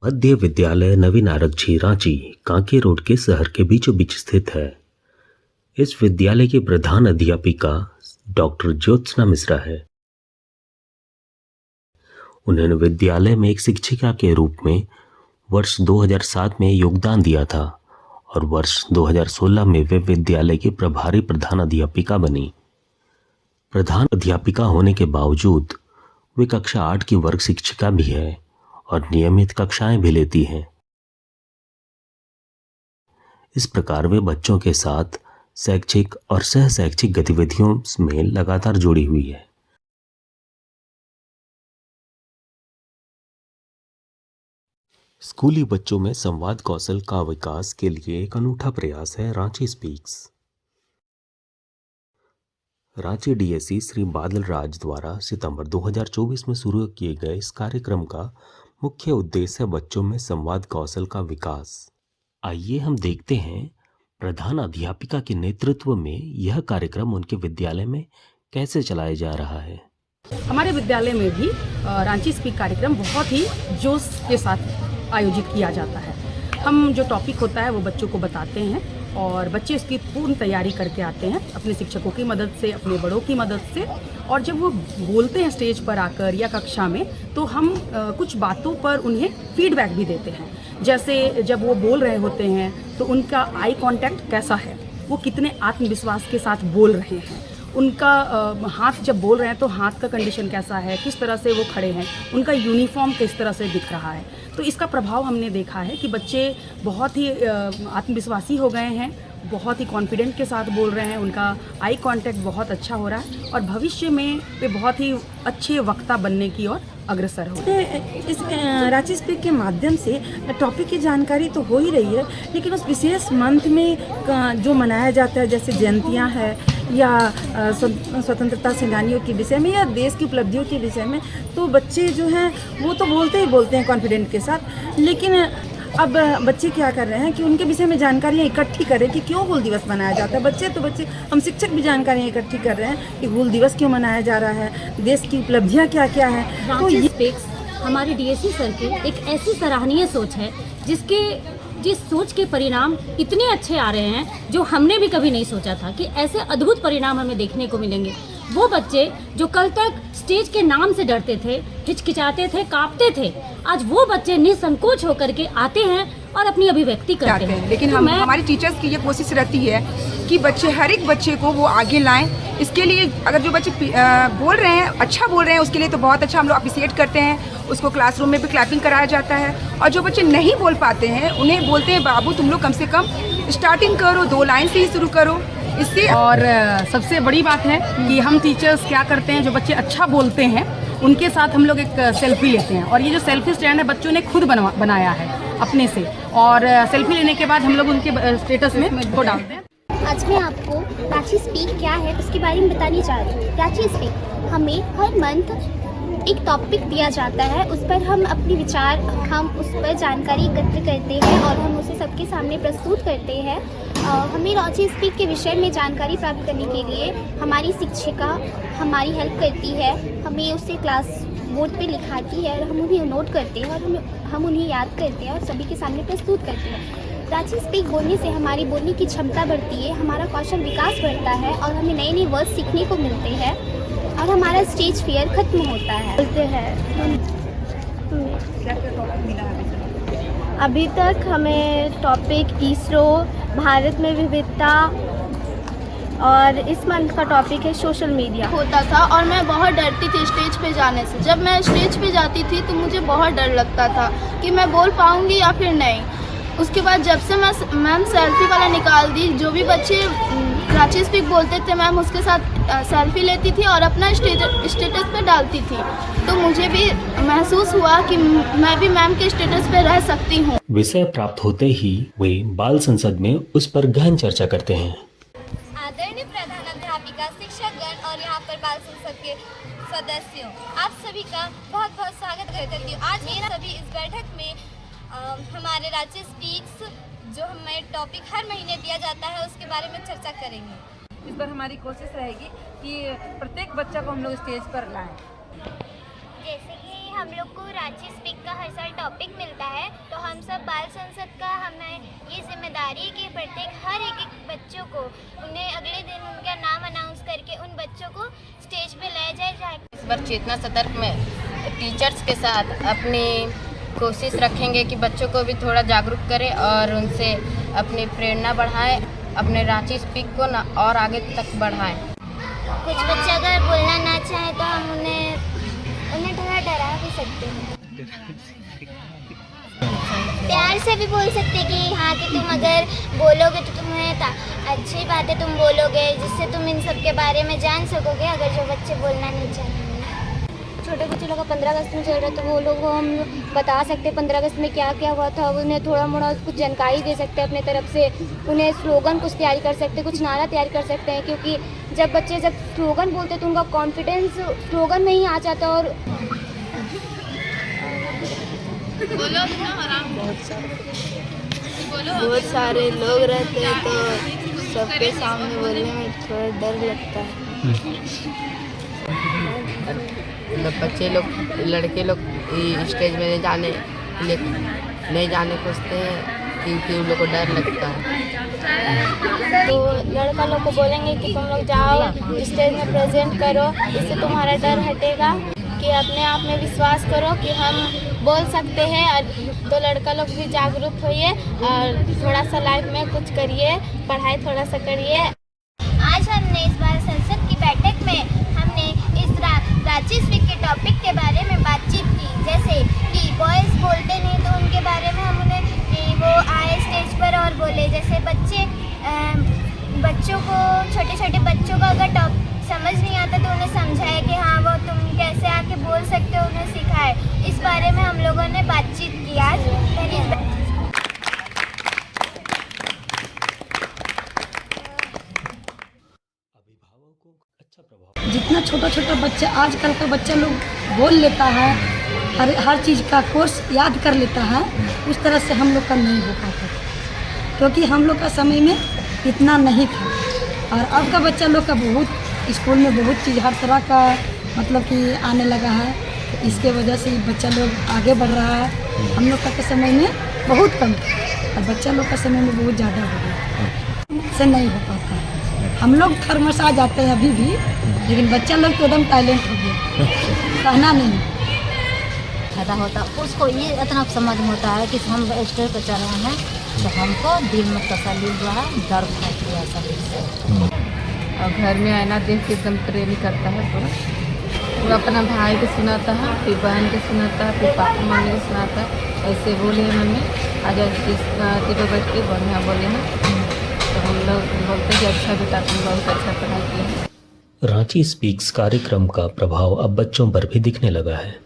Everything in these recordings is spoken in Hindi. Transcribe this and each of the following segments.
मध्य विद्यालय नवीन आरक्षी रांची कांके रोड के शहर के बीचों बीच स्थित है। इस विद्यालय की प्रधान अध्यापिका डॉक्टर ज्योत्सना मिश्रा है। उन्होंने विद्यालय में एक शिक्षिका के रूप में वर्ष 2007 में योगदान दिया था और वर्ष 2016 में वे विद्यालय की प्रभारी प्रधान अध्यापिका बनी। प्रधान अध्यापिका होने के बावजूद वे कक्षा 8 की वर्ग शिक्षिका भी है और नियमित कक्षाएं भी लेती हैं। इस प्रकार वे बच्चों के साथ शैक्षिक और सह शैक्षिक गतिविधियों में लगातार जुड़ी हुई है। स्कूली बच्चों में संवाद कौशल का विकास के लिए एक अनूठा प्रयास है रांची स्पीक्स। रांची डीएसई श्री बादल राज द्वारा सितंबर 2024 में शुरू किए गए इस कार्यक्रम का मुख्य उद्देश्य है बच्चों में संवाद कौशल का विकास। आइए हम देखते हैं प्रधान अध्यापिका के नेतृत्व में यह कार्यक्रम उनके विद्यालय में कैसे चलाया जा रहा है। हमारे विद्यालय में भी रांची स्पीक कार्यक्रम बहुत ही जोश के साथ आयोजित किया जाता है। हम जो टॉपिक होता है वो बच्चों को बताते हैं और बच्चे उसकी पूर्ण तैयारी करके आते हैं अपने शिक्षकों की मदद से, अपने बड़ों की मदद से। और जब वो बोलते हैं स्टेज पर आकर या कक्षा में, तो हम कुछ बातों पर उन्हें फीडबैक भी देते हैं। जैसे जब वो बोल रहे होते हैं तो उनका आई कांटेक्ट कैसा है, वो कितने आत्मविश्वास के साथ बोल रहे हैं, उनका हाथ जब बोल रहे हैं तो हाथ का कंडीशन कैसा है, किस तरह से वो खड़े हैं, उनका यूनिफॉर्म किस तरह से दिख रहा है। तो इसका प्रभाव हमने देखा है कि बच्चे बहुत ही आत्मविश्वासी हो गए हैं, बहुत ही कॉन्फिडेंट के साथ बोल रहे हैं, उनका आई कांटेक्ट बहुत अच्छा हो रहा है और भविष्य में वे बहुत ही अच्छे वक्ता बनने की ओर अग्रसर हो। इस रांची स्पीक के माध्यम से टॉपिक की जानकारी तो हो ही रही है, लेकिन उस विशेष मंथ में जो मनाया जाता है, जैसे जयंतियाँ हैं या स्वतंत्रता सेनानियों के विषय में या देश की उपलब्धियों के विषय में, तो बच्चे जो हैं वो तो बोलते ही बोलते हैं कॉन्फिडेंट के साथ। लेकिन अब बच्चे क्या कर रहे हैं कि उनके विषय में जानकारियाँ इकट्ठी करें कि क्यों हूल दिवस मनाया जाता है। बच्चे हम शिक्षक भी जानकारियाँ इकट्ठी कर रहे हैं कि हूल दिवस क्यों मनाया जा रहा है, देश की उपलब्धियाँ क्या क्या हैं। तो ये हमारे डीएसई सर की एक ऐसी सराहनीय सोच है जिस सोच के परिणाम इतने अच्छे आ रहे हैं जो हमने भी कभी नहीं सोचा था कि ऐसे अद्भुत परिणाम हमें देखने को मिलेंगे। वो बच्चे जो कल तक स्टेज के नाम से डरते थे, हिचकिचाते थे, कांपते थे, आज वो बच्चे निसंकोच होकर के आते हैं और अपनी अभिव्यक्ति करते हैं। लेकिन तो हमारी टीचर्स की ये कोशिश रहती है कि बच्चे, हर एक बच्चे को वो आगे लाएं। इसके लिए अगर जो बच्चे बोल रहे हैं, अच्छा बोल रहे हैं, उसके लिए तो बहुत अच्छा हम लोग अप्रिशिएट करते हैं। उसको क्लासरूम में भी क्लैपिंग कराया जाता है। और जो बच्चे नहीं बोल पाते हैं उन्हें बोलते हैं, बाबू तुम लोग कम से कम स्टार्टिंग करो, 2 लाइन से ही शुरू करो। इससे और सबसे बड़ी बात है कि हम टीचर्स क्या करते हैं, जो बच्चे अच्छा बोलते हैं उनके साथ हम लोग एक सेल्फी लेते हैं। और ये जो सेल्फी स्टैंड है बच्चों ने खुद बनाया है अपने से, और सेल्फी लेने के बाद हम लोग उनके स्टेटस में वो डालते हैं। आज मैं आपको रांची स्पीक क्या है उसके बारे में बताने जा रही हूँ। रांची स्पीक हमें हर मंथ एक टॉपिक दिया जाता है, उस पर हम अपने विचार, हम उस पर जानकारी एकत्र करते हैं और हम उसे सबके सामने प्रस्तुत करते हैं। हमें रांची स्पीक के विषय में जानकारी प्राप्त करने के लिए हमारी शिक्षिका हमारी हेल्प करती है। हमें उसे क्लास बोर्ड पे लिखाती है और हम उन्हें नोट करते हैं और हम उन्हें याद करते हैं और सभी के सामने प्रस्तुत करते हैं। रांची स्पीक बोलने से हमारी बोलने की क्षमता बढ़ती है, हमारा कौशल विकास बढ़ता है और हमें नए नए वर्ड सीखने को मिलते हैं और हमारा स्टेज फियर खत्म होता है। बोलते हैं अभी तक हमें टॉपिक इसरो, भारत में विविधता, और इस मंथ का टॉपिक है सोशल मीडिया होता था। और मैं बहुत डरती थी स्टेज पे जाने से। जब मैं स्टेज पे जाती थी तो मुझे बहुत डर लगता था कि मैं बोल पाऊँगी या फिर नहीं। उसके बाद जब से मैम सेल्फी वाला निकाल दी, जो भी बच्चे रांची स्पीक बोलते थे मैम उसके साथ सेल्फी लेती थी और अपना स्टेटस पे डालती थी, तो मुझे भी महसूस हुआ कि मैं भी मैम के स्टेटस पे रह सकती हूँ। विषय प्राप्त होते ही वे बाल संसद में उस पर गहन चर्चा करते हैं। आदरणीय प्रधानाध्यापिका, शिक्षकगण और यहाँ पर बाल संसद के सदस्यों, आप सभी का बहुत बहुत स्वागत करती हूँ। आज ये सभी इस बैठक में हमारे रांची स्पीक्स जो हमें टॉपिक हर महीने दिया जाता है उसके बारे में चर्चा करेंगे। इस बार हमारी कोशिश रहेगी कि प्रत्येक बच्चा को हम लोग स्टेज पर लाएं। जैसे कि हम हम लोग को रांची स्पीक का हर साल टॉपिक मिलता है, तो हम सब बाल संसद का हमें ये जिम्मेदारी है कि प्रत्येक हर एक बच्चों को उन्हें अगले दिन उनका नाम अनाउंस करके उन बच्चों को स्टेज पे ले जाए। इस बार चेतना सतर्क में टीचर्स के साथ अपनी कोशिश रखेंगे कि बच्चों को भी थोड़ा जागरूक करें और उनसे अपनी प्रेरणा बढ़ाएं, अपने रांची स्पीक को ना और आगे तक बढ़ाएं। कुछ बच्चे अगर बोलना ना चाहें तो हम उन्हें थोड़ा डरा भी सकते हैं, प्यार से भी बोल सकते हैं कि हाँ कि तुम अगर बोलोगे तो तुम्हें अच्छी बातें तुम बोलोगे, जिससे तुम इन सब के बारे में जान सकोगे। अगर जो बच्चे बोलना नहीं चाहेंगे, छोटे बच्चे लोग का 15 अगस्त में चल रहा है तो वो लोग को हम बता सकते हैं 15 अगस्त में क्या क्या हुआ था, उन्हें थोड़ा मोड़ा कुछ जानकारी दे सकते हैं अपने तरफ से, उन्हें स्लोगन कुछ तैयारी कर सकते हैं, कुछ नारा तैयार कर सकते हैं, क्योंकि जब बच्चे जब स्लोगन बोलते हैं तो उनका कॉन्फिडेंस स्लोगन में ही आ जाता है। और बहुत सारे लोग रहते हैं तो सबके सामने बोलने में थोड़ा डर लगता है। बच्चे लोग, लड़के लोग स्टेज में नहीं जाने खोजते हैं क्योंकि उन लोग को डर लगता है। तो लड़का लोग को बोलेंगे कि तुम लोग जाओ स्टेज में प्रेजेंट करो, इससे तुम्हारा डर हटेगा, कि अपने आप में विश्वास करो कि हम बोल सकते हैं। और तो लड़का लोग भी जागरूक होइए और थोड़ा सा लाइफ में कुछ करिए, पढ़ाई थोड़ा सा करिए। आज हमने इस बार संसद की बैठक में हमने इस रांची स्पीक के टॉपिक के बारे में बातचीत की, जैसे कि बॉयज़ बोलते नहीं तो उनके बारे में हम उन्हें कि वो आए स्टेज पर और बोले। जैसे बच्चों को, छोटे छोटे बच्चों को अगर समझ नहीं आता तो उन्हें समझाए कि हाँ वो तुम कैसे आके बोल सकते हो, उन्हें सिखाए। इस बारे में हम लोगों ने बातचीत की आज। जितना छोटा छोटा बच्चा, आजकल का बच्चा लोग बोल लेता है, हर चीज़ का कोर्स याद कर लेता है, उस तरह से हम लोग का नहीं हो पाता था, क्योंकि हम लोग का समय में इतना नहीं था। और अब का बच्चा लोग का बहुत स्कूल में बहुत चीज़ हर तरह का मतलब कि आने लगा है, इसके वजह से बच्चा लोग आगे बढ़ रहा है। हम लोग का समय में बहुत कम था और बच्चा लोग का समय में बहुत ज़्यादा हो गया, से नहीं हो पाता है। हम लोग थर्मसा जाते हैं अभी भी, लेकिन बच्चा लोग तो एकदम टैलेंट हो गया, कहना नहीं फायदा होता। उसको ये इतना समझ में होता है कि हम स्टेज पर चल रहे हैं तो हमको दिल में तसल्ली हुआ है, डर था ऐसा। और घर में आईना देख के एकदम प्रेम करता है पूरा। वो अपना भाई को सुनाता है, फिर बहन को सुनाता है, फिर पापा मम्मी को सुनाता है। ऐसे बोले हैं मम्मी आज 3 अगस्त की बढ़िया बोले हैं, तो हम लोग बोलते हैं कि अच्छा बेटा तुम बहुत अच्छा पढ़ाई किया है। रांची स्पीक्स कार्यक्रम का प्रभाव अब बच्चों पर भी दिखने लगा है।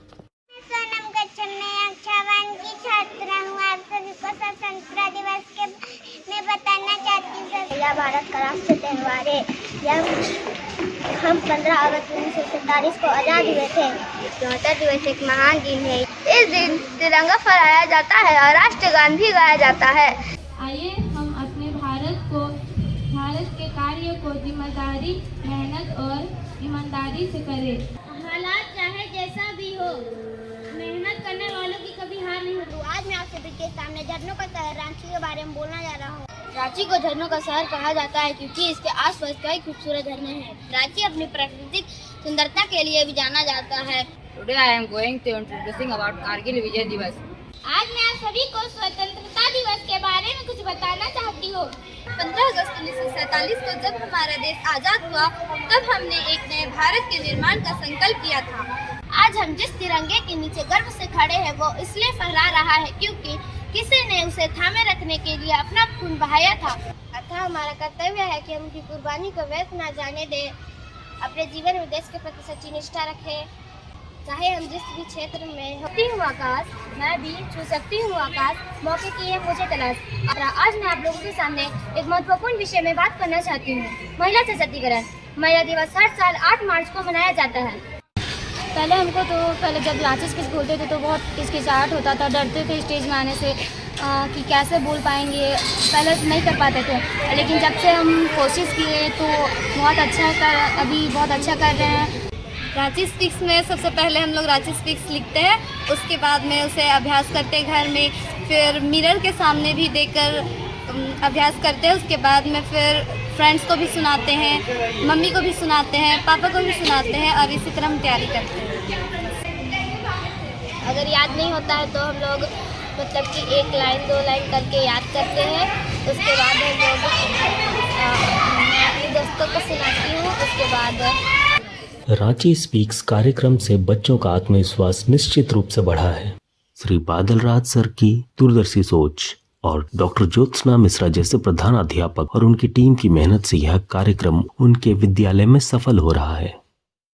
भारत का राष्ट्रीय त्यौहार है। यह हम 15 अगस्त 1947 को आज़ाद हुए थे। 74 दिवस एक महान दिन है। इस दिन तिरंगा फहराया जाता है और राष्ट्रीय गान भी गाया जाता है। आइए हम अपने भारत के कार्य को जिम्मेदारी, मेहनत और ईमानदारी से करें। हालात चाहे जैसा भी हो, मेहनत करने वालों की कभी हार नहीं होती। आज मैं आप सभी के सामने झरनों का शहर रांची के बारे में बोलने जा रहा हूँ। रांची को झरनों का शहर कहा जाता है क्योंकि इसके आसपास कई खूबसूरत झरने हैं। रांची अपनी प्राकृतिक सुंदरता के लिए भी जाना जाता है। Today I am going to introducing about Kargil विजय दिवस। आज मैं आप सभी को स्वतंत्रता दिवस के बारे में कुछ बताना चाहती हूँ। 15 अगस्त 1947 को जब हमारा देश आज़ाद हुआ, तब हमने एक नए भारत के निर्माण का संकल्प किया था। आज हम जिस तिरंगे के नीचे गर्व से खड़े हैं, वो इसलिए फहरा रहा है क्योंकि किसी ने उसे थामे रखने के लिए अपना खून बहाया था। अतः हमारा कर्तव्य है कि हम उनकी कुर्बानी को व्यर्थ न जाने दें, अपने जीवन में देश के प्रति सच्ची निष्ठा रखें। चाहे हम जिस भी क्षेत्र में होती हूँ आकाश, मैं भी छू सकती हूँ आकाश, मौके की है मुझे तलाश। और आज मैं आप लोगों के सामने एक महत्वपूर्ण विषय में बात करना चाहती हूँ, महिला सशक्तिकरण। महिला दिवस हर साल 8 मार्च को मनाया जाता है। पहले जब रांची स्पीच बोलते थे तो बहुत हिचकिचाहट होता था, डरते थे स्टेज में आने से कि कैसे बोल पाएंगे, पहले नहीं कर पाते थे। लेकिन जब से हम कोशिश किए तो अभी बहुत अच्छा कर रहे हैं। रांची स्पीक्स में सबसे पहले हम लोग रांची स्पीक्स लिखते हैं, उसके बाद में उसे अभ्यास करते हैं घर में, फिर मिरर के सामने भी देखकर अभ्यास करते हैं। उसके बाद में फिर फ्रेंड्स को भी सुनाते हैं, मम्मी को भी सुनाते हैं, पापा को भी सुनाते हैं और इसी तरह हम तैयारी करते हैं। अगर याद नहीं होता है तो हम लोग मतलब कि 1 लाइन 2 लाइन करके याद करते हैं। उसके बाद हम लोग मैं अपने दोस्तों को सुनाती हूँ। उसके बाद रांची स्पीक्स कार्यक्रम से बच्चों का आत्मविश्वास निश्चित रूप से बढ़ा है। श्री बादल राज सर की दूरदर्शी सोच और डॉक्टर ज्योत्सना मिश्रा जैसे प्रधान अध्यापक और उनकी टीम की मेहनत से यह कार्यक्रम उनके विद्यालय में सफल हो रहा है।